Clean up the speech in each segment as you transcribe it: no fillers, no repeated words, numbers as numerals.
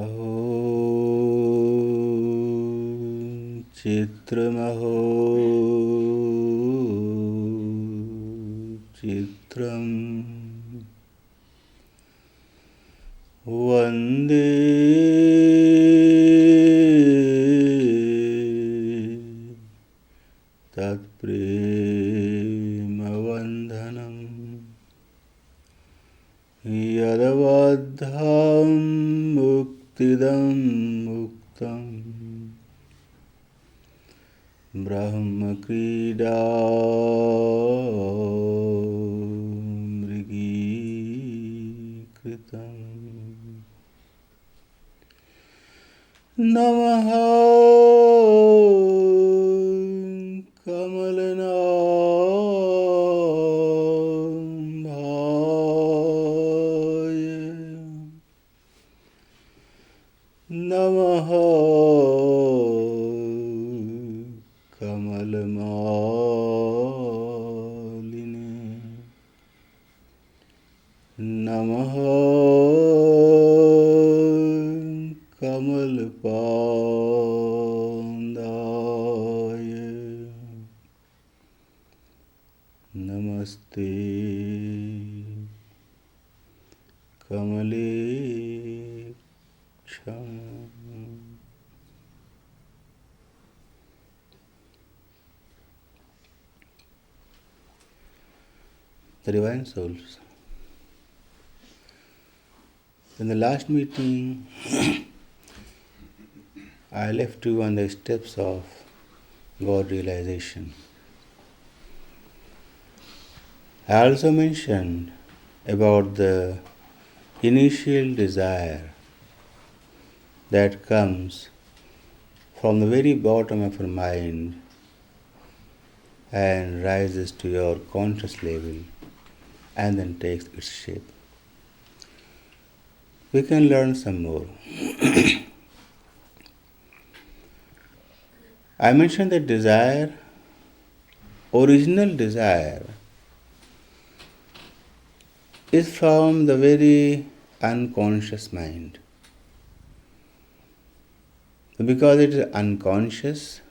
अहो चित्रमहो चित्रम् वन्दे तत्प्रेमवन्धनम् यदवद्धं मुक्तिदं मुक्तं ब्रह्मक्रीडा मृगीकृतम् नमः कमलनाभाय नमः कमलमालिने नमः कमलपादाय नमस्ते कमलेक्षम्। The Divine Souls. In the last meeting, I left you on the steps of God realization. I also mentioned about the initial desire that comes from the very bottom of your mind and rises to your conscious level and then takes its shape. We can learn some more. I mentioned that desire, original desire, is from the very unconscious mind. Because it is unconscious,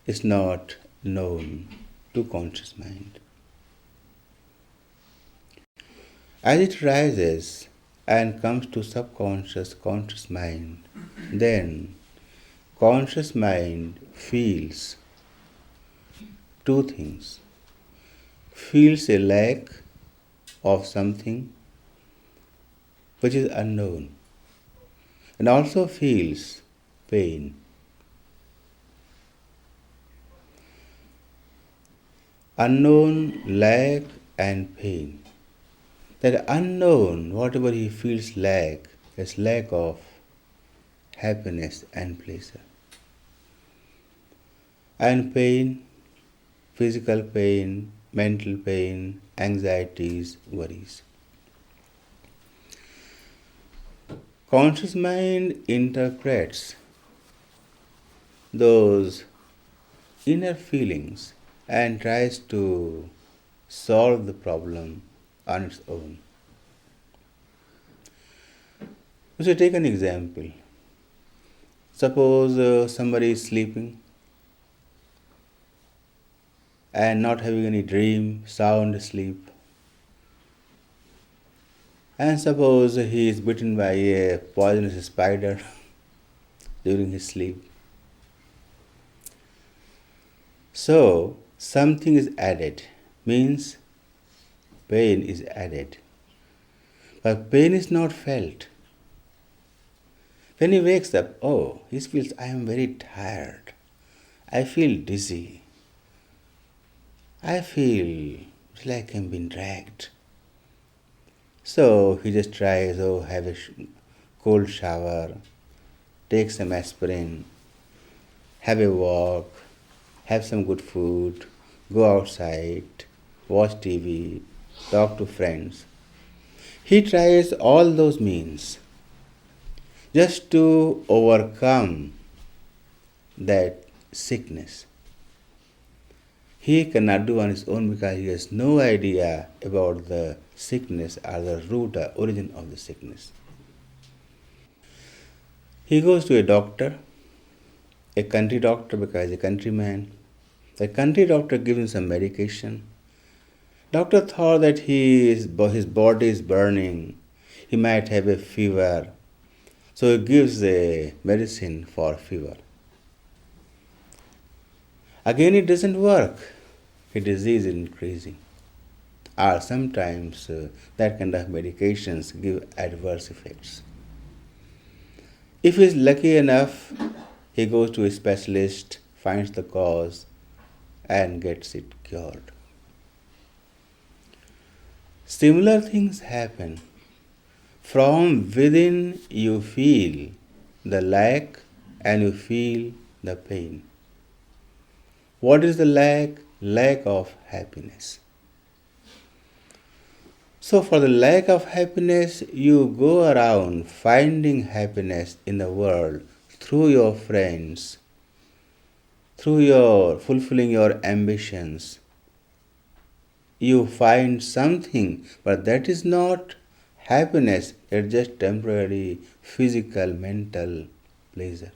it's not known to conscious mind. As it rises and comes to subconscious, conscious mind, then conscious mind feels two things. Feels a lack of something which is unknown, and also feels pain. Unknown, lack and pain. That unknown, whatever he feels lack, is lack of happiness and pleasure. And pain, physical pain, mental pain, anxieties, worries. Conscious mind interprets those inner feelings and tries to solve the problem on its own. So take an example. Suppose somebody is sleeping and not having any dream, sound sleep. And suppose he is bitten by a poisonous spider during his sleep. So something is added, means pain is added. But pain is not felt. When he wakes up, he feels, I am very tired. I feel dizzy. I feel like I'm being dragged. So he just tries, have a cold shower, take some aspirin, have a walk, have some good food, go outside, watch TV, talk to friends. He tries all those means just to overcome that sickness. He cannot do on his own because he has no idea about the sickness or the root or origin of the sickness. He goes to a doctor, a country doctor because he's a countryman. The country doctor gives him some medication. Doctor thought that his body is burning. He might have a fever. So he gives a medicine for fever. Again it doesn't work. His disease is increasing. Or sometimes that kind of medications give adverse effects. If he is lucky enough, he goes to a specialist, finds the cause, and gets it cured. Similar things happen. From within you feel the lack and you feel the pain. What is the lack? Lack of happiness. So for the lack of happiness, you go around finding happiness in the world through your friends, through your fulfilling your ambitions. You find something, but that is not happiness, it's just temporary physical, mental pleasure.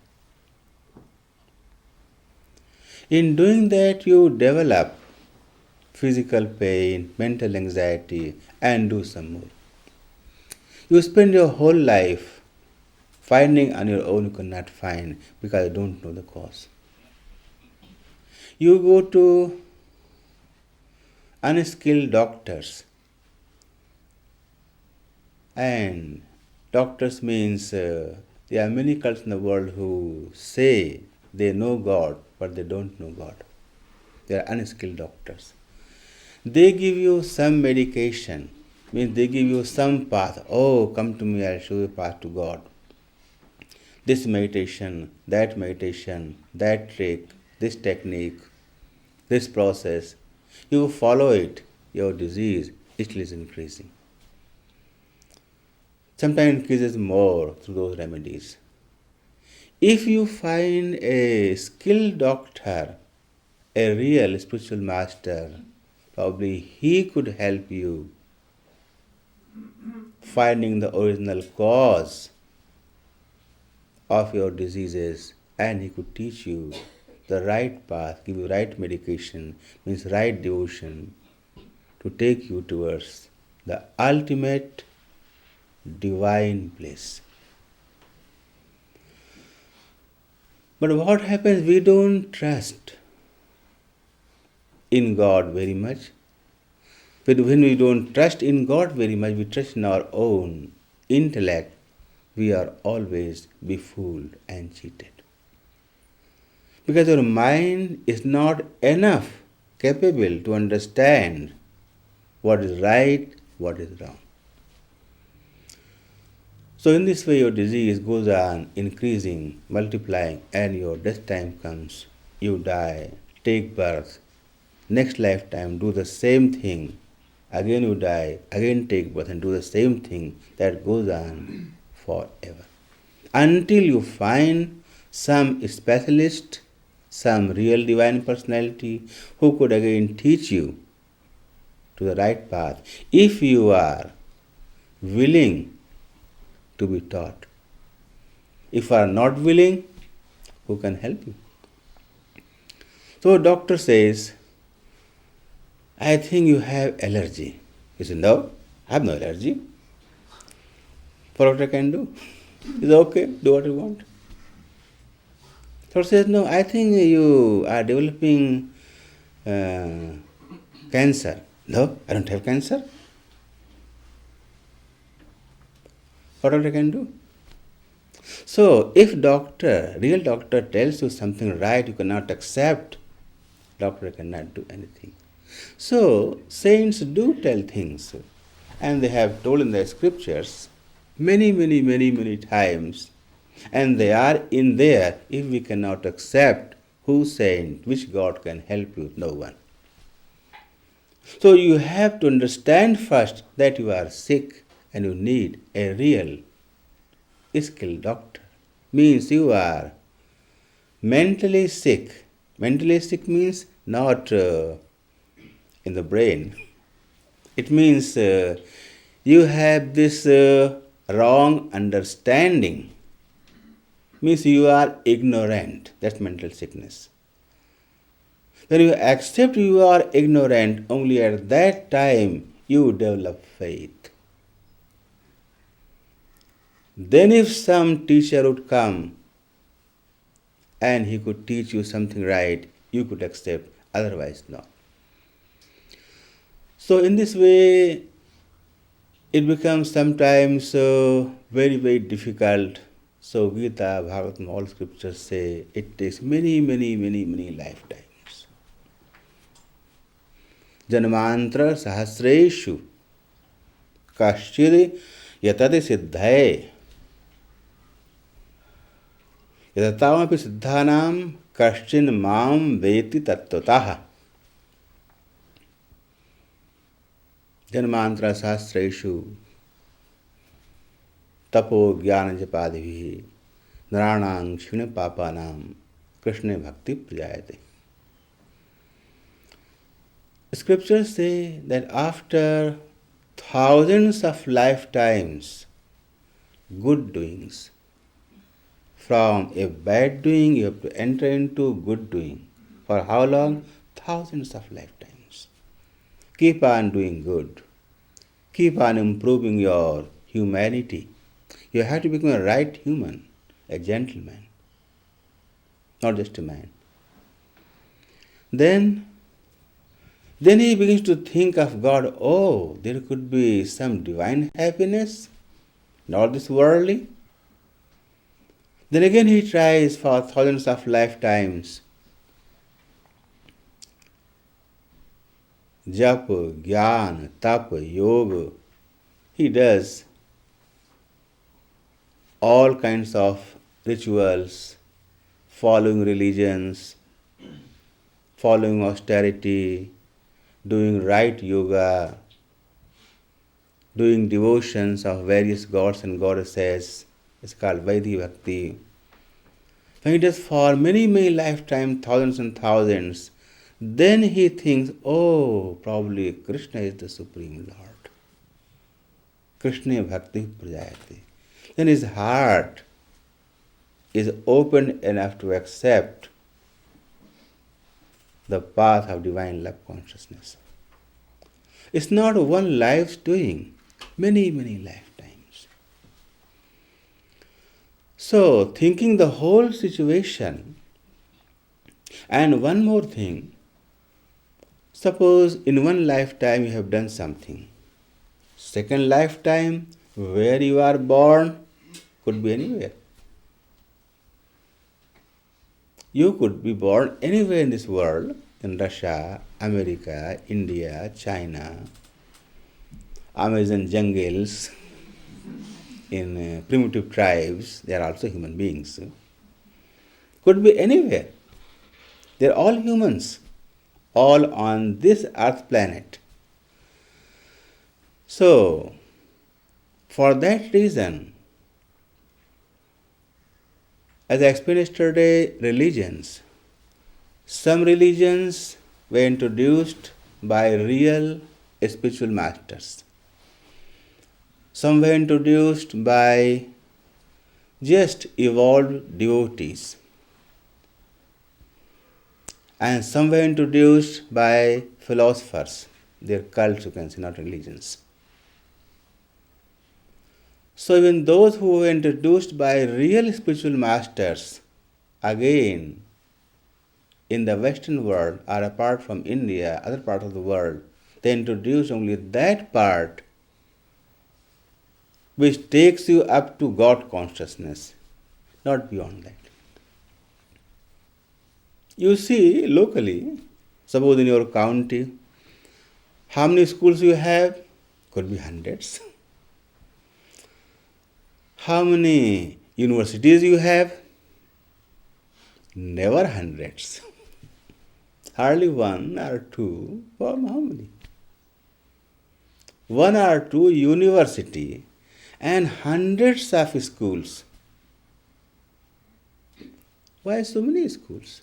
In doing that, you develop physical pain, mental anxiety, and do some more. You spend your whole life finding on your own, you cannot find because you don't know the cause. You go to unskilled doctors, and doctors means there are many cults in the world who say they know God, but they don't know God. They are unskilled doctors. They give you some medication, means they give you some path. Oh, come to me, I'll show you a path to God. This meditation, that trick, this technique, this process, you follow it, your disease still is increasing. Sometimes increases more through those remedies. If you find a skilled doctor, a real spiritual master, probably he could help you finding the original cause of your diseases, and he could teach you the right path, give you right medication, means right devotion to take you towards the ultimate divine bliss. But what happens? We don't trust in God very much. But when we don't trust in God very much, we trust in our own intellect, we are always befooled and cheated. Because our mind is not enough capable to understand what is right, what is wrong. So in this way your disease goes on increasing, multiplying, and your death time comes. You die, take birth, next lifetime do the same thing. Again you die, again take birth and do the same thing. That goes on forever. Until you find some specialist, some real divine personality who could again teach you to the right path, if you are willing to be taught. If you are not willing, who can help you? So doctor says, I think you have allergy. You say, no, I have no allergy. What I can do? He says, okay, do what you want. Doctor says, no, I think you are developing cancer. No, I don't have cancer. What I can do? So, if real doctor tells you something right, you cannot accept, doctor cannot do anything. So, saints do tell things, and they have told in the scriptures many times, and they are in there. If we cannot accept who saint, which God can help you? No one. So you have to understand first that you are sick and you need a real skilled doctor. Means you are mentally sick. Mentally sick means not in the brain. It means you have this wrong understanding means you are ignorant. That's mental sickness. When you accept you are ignorant, only at that time you develop faith. Then if some teacher would come and he could teach you something right, you could accept, otherwise not. So in this way, it becomes sometimes very, very difficult. So Gita, Bhagavatam, all scriptures say it takes many, many, many, many lifetimes. Janmantra sahasreshu kaschid yatade siddhaye yatataamapi siddhanam kaschin mam veti tattvataha. Janmantra sahasreshu tapo jnana japadhihi naranang kshina papanam Krishna bhakti prajayate. Scriptures say that after thousands of lifetimes, good doings, from a bad doing you have to enter into good doing. For how long? Thousands of lifetimes. Keep on doing good. Keep on improving your humanity. You have to become a right human, a gentleman, not just a man. Then he begins to think of God. Oh, there could be some divine happiness, not this worldly. Then again he tries for thousands of lifetimes. Jap, Gyan, Tap, Yoga. He does all kinds of rituals, following religions, following austerity, doing right yoga, doing devotions of various gods and goddesses. It's called Vaidhi Bhakti. When he does for many, many lifetimes, thousands and thousands, then he thinks, oh, probably Krishna is the Supreme Lord. Krishna Bhakti Prajayate. Then his heart is open enough to accept the path of divine love consciousness. It's not one life's doing, many, many lifetimes. So, thinking the whole situation, and one more thing, suppose in one lifetime you have done something. Second lifetime, where you are born, could be anywhere. You could be born anywhere in this world, in Russia, America, India, China, Amazon jungles, in primitive tribes. They are also human beings. Could be anywhere. They are all humans, all on this earth planet. So, for that reason, as I explained yesterday, religions. Some religions were introduced by real spiritual masters. Some were introduced by just evolved devotees. And some were introduced by philosophers. They are cults, you can say, not religions. So even those who were introduced by real spiritual masters, again, in the Western world or apart from India, other part of the world, they introduce only that part which takes you up to God consciousness, not beyond that. You see, locally, suppose in your county, how many schools you have? Could be hundreds. How many universities you have? Never hundreds. Hardly one or two. From how many? One or two university and hundreds of schools. Why so many schools?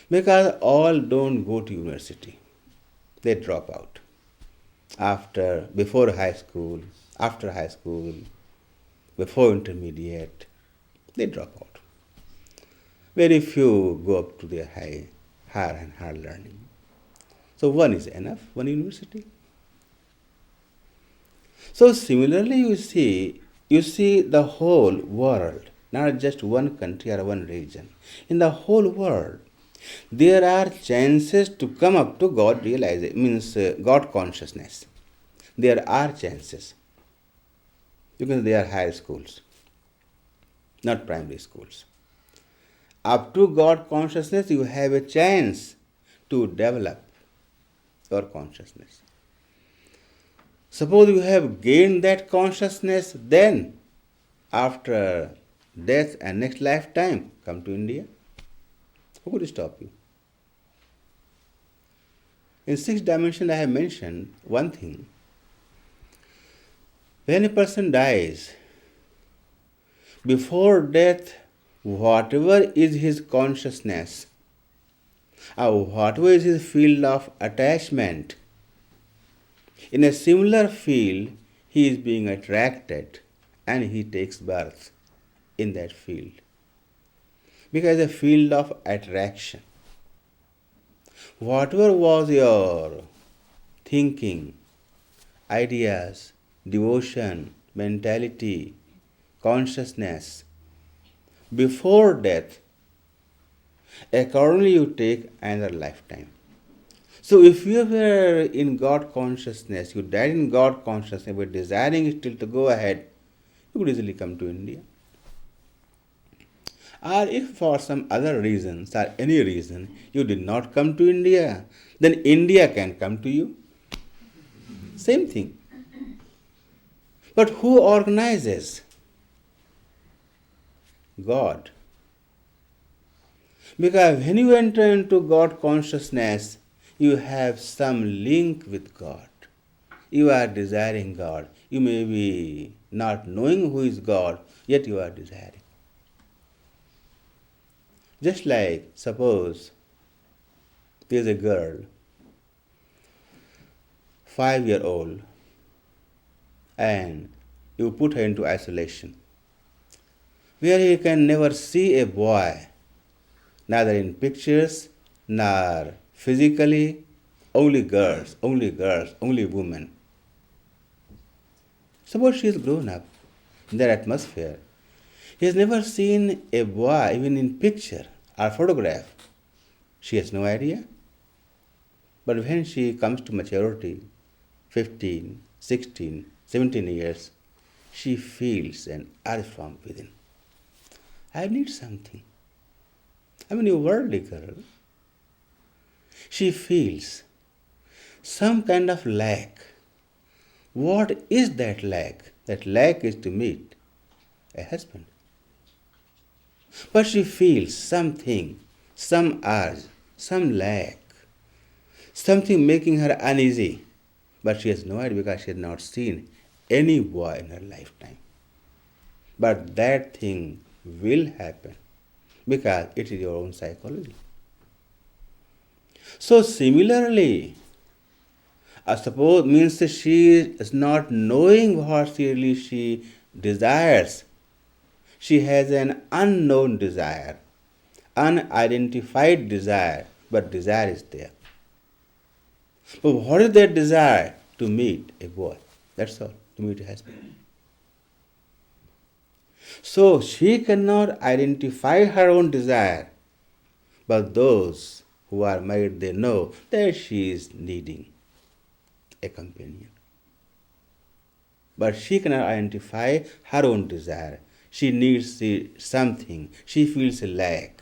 Because all don't go to university. They drop out. Before high school, after high school, before intermediate, They drop out. Very few go up to their higher and higher learning. So one is enough, one university. So similarly you see the whole world, not just one country or one region. In the whole world, there are chances to come up to God realization, means God consciousness. There are chances. Because they are higher schools, not primary schools. Up to God consciousness, you have a chance to develop your consciousness. Suppose you have gained that consciousness, then after death and next lifetime, come to India. Who could stop you? In sixth dimension, I have mentioned one thing. When a person dies, before death, whatever is his consciousness, or whatever is his field of attachment, in a similar field, he is being attracted and he takes birth in that field. Because a field of attraction. Whatever was your thinking, ideas, devotion, mentality, consciousness, before death, accordingly you take another lifetime. So if you were in God consciousness, you died in God consciousness, but desiring still to go ahead, you could easily come to India. Or if for some other reasons or any reason you did not come to India, then India can come to you. Same thing. But who organizes? God. Because when you enter into God consciousness, you have some link with God. You are desiring God. You may be not knowing who is God, yet you are desiring. Just like, suppose there is a girl, 5-year-old, and you put her into isolation, where you can never see a boy, neither in pictures nor physically, only girls, only women. Suppose she is grown up in that atmosphere. He has never seen a boy even in picture or photograph. She has no idea. But when she comes to maturity, 15, 16, 17 years, she feels an urge from within. I need something. I mean, a worldly girl. She feels some kind of lack. What is that lack? That lack is to meet a husband. But she feels something, some urge, some lack, something making her uneasy. But she has no idea because she has not seen any boy in her lifetime. But that thing will happen because it is your own psychology. So similarly, suppose means she is not knowing what really she desires. She has an unknown desire, unidentified desire, but desire is there. But what is that desire? To meet a boy. That's all, to meet a husband. So she cannot identify her own desire, but those who are married, they know that she is needing a companion. But she cannot identify her own desire. She needs something. She feels a lack,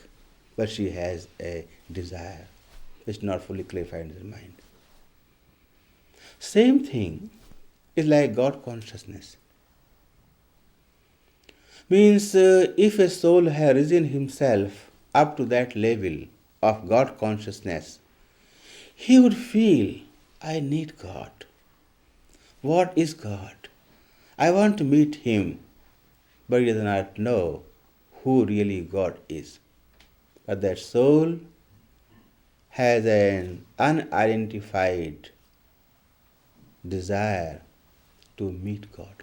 but she has a desire. It's not fully clarified in her mind. Same thing is like God consciousness. Means if a soul has risen himself up to that level of God consciousness, he would feel, I need God. What is God? I want to meet Him, but he does not know who really God is. But that soul has an unidentified desire to meet God.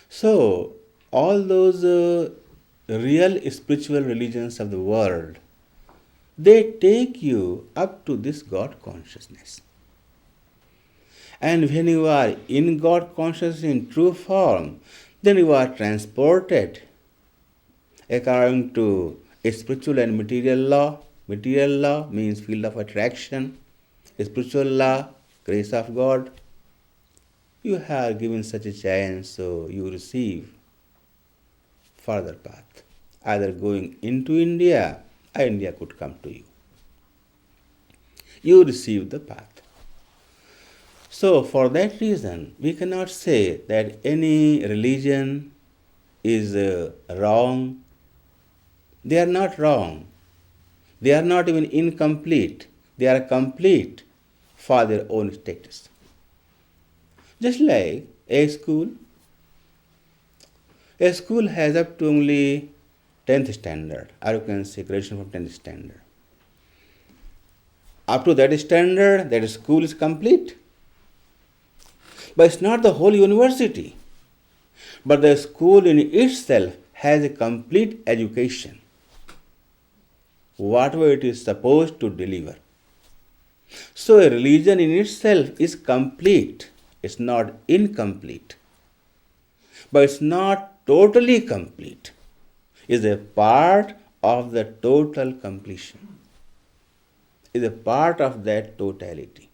So, all those real spiritual religions of the world, they take you up to this God consciousness. And when you are in God consciousness in true form, then you are transported according to a spiritual and material law. Material law means field of attraction. Spiritual law, grace of God. You have given such a chance, so you receive further path. Either going into India, or India could come to you. You receive the path. So for that reason, we cannot say that any religion is wrong. They are not wrong. They are not even incomplete. They are complete for their own status. Just like a school has up to only 10th standard, or you can say graduation from 10th standard. Up to that standard, that school is complete. But it's not the whole university. But the school in itself has a complete education, whatever it is supposed to deliver. So a religion in itself is complete. It's not incomplete. But it's not totally complete. It's a part of the total completion. It's a part of that totality.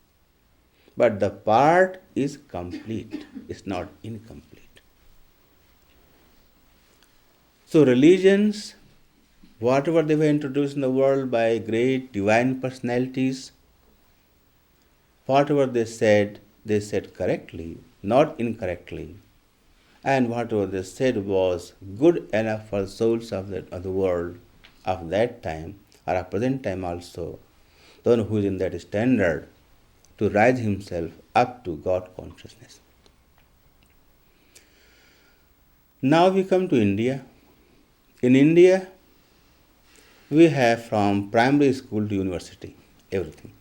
But the part is complete. It's not incomplete. So religions, whatever they were introduced in the world by great divine personalities, whatever they said correctly, not incorrectly. And whatever they said was good enough for the souls of the world of that time, or of present time also, the one who is in that standard, to rise himself up to God consciousness. Now we come to India. In India, we have from primary school to university, everything.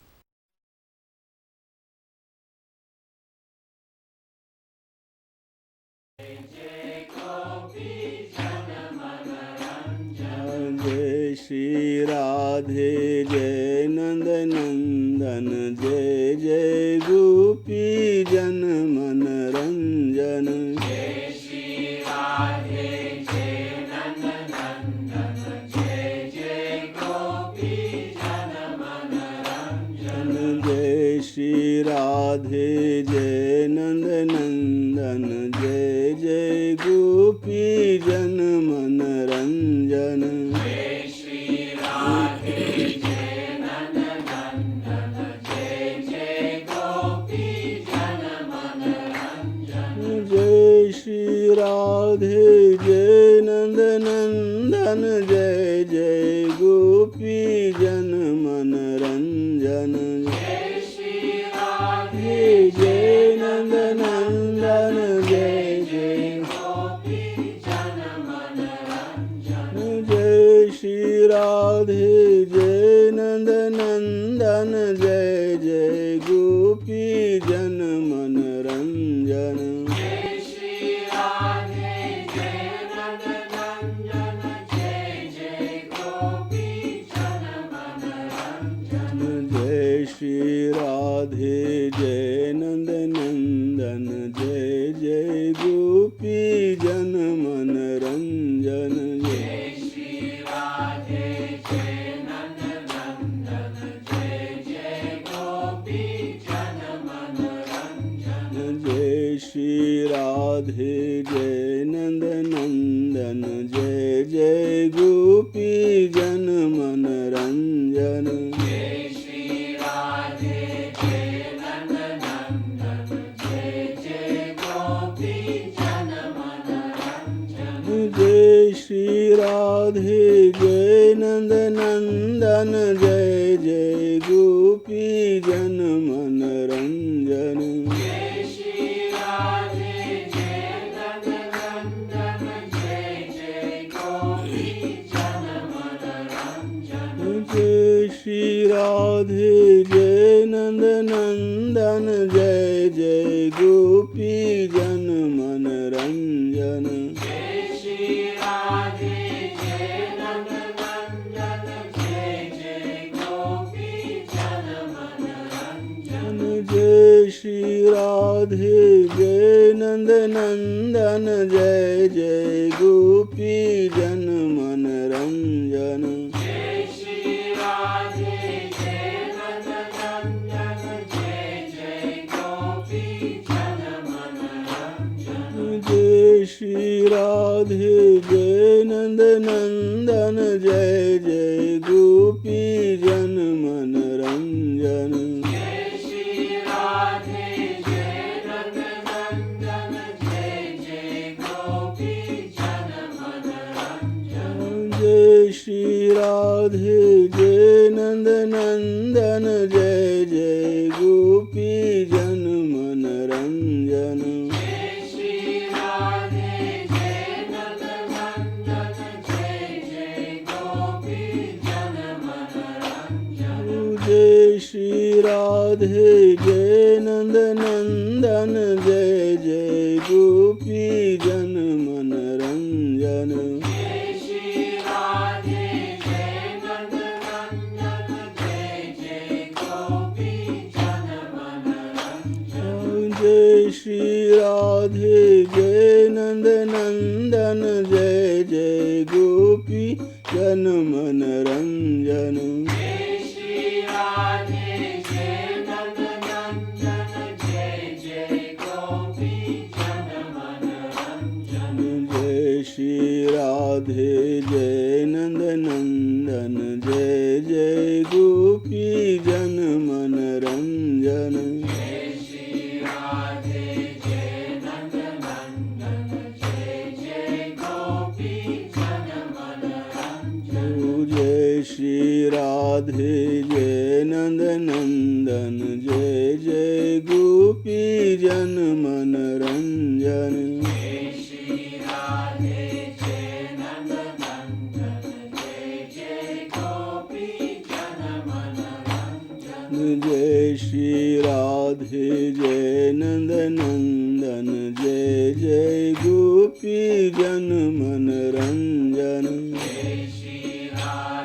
Jai Shri Radhe Jai Nanda Nandan Jai Jai Gopi Jan Man Ranjan. Jai Shri Radhe Jai Nanda Nandan Jai Jai Gopi Jan Man Ranjan. Jai Shri Radhe Jai Nanda Nandan Jai Jai Gopi Jan Man Ranjan. Jai Shri Radhe Jai Nanda Nandan Jai Jai Gopi Jan Man Ranjan. Jai Shri Radhe Jai Nanda Nandan Jai Jai Gopi Jan Man Ranjan. Jai Shri Radhe Jai Nanda Nandan Jai Jai Gopi Jan Man Ranjan. Jai Shri Radhe Jai Nanda Nandan Jai Jai Gopi Jan Man Ranjan. Jai Shri Radhe Jai Nanda Nandan Jai Jai Gopi Jan Man Ranjan. Jai Shri Radhe Jai Nanda Nandan Jai Jai Gopi Jan Man Ranjan. Jai Shri Radhe Jai Nanda Nandan Jai Jai Gopi Jan Man Ranjan. Jai Shri Radhe Jai Nanda Nandan Jai Jai Gopi Jan Man Ranjan. Jai Shri Radhe Jai Nanda Nandan Jai Jai Gopi Jan Man Ranjan. Jai Shri Radhe Jai Nanda Nandan Jai Jai Gopi Jan Man Ranjan. Jai Shri Radhe Jai Nanda Nandan Jai Jai Gopi Jan Man Ranjan. Jai Shri Radhe Jai Nanda Nandan Jai Jai Gopi Jan Man Ranjan. Jai Shri Radhe जय नंद नंदन जय जय गोपी जन मन रंजन जय श्री राधे जय नंद नंदन जय जय गोपी जन मन रंजन जय श्री राधे जय नंद नंदन जय जय गोपी जन मन रंजन जय श्री राधे जय नंद नंदन जय जय गोपी जन मन रंजन जय श्री राधे जय नंद नंदन जय जय गोपी जन मन रंजन जय श्री राधे जय नंद नंदन जय जय गोपी जन मन रंजन जय श्री राधे जय नंद नंदन जय जय गोपी जन मन रंजन जय श्री राधे जय नंद नंदन जय जय गोपी जन मन रंजन जय श्री राधे जय नंद नंदन जय जय गोपी जन मन रंजन जय श्री राधे जय नंद नंदन जय जय गोपी जन मन रंजन जय श्री राधे जय नंद नंदन जय जय गोपी जन मन रंजन जय श्री राधे जय नंद नंदन जय जय गोपी जन मन रंजन जय श्री राधे जय नंद नंदन जय जय गोपी जन मन रंजन जय श्री राधे जय नंद नंदन जय जय गोपी जन मन रंजन जय श्री राधे जय नंद नंदन जय जय गोपी जन मन रंजन जय श्री राधे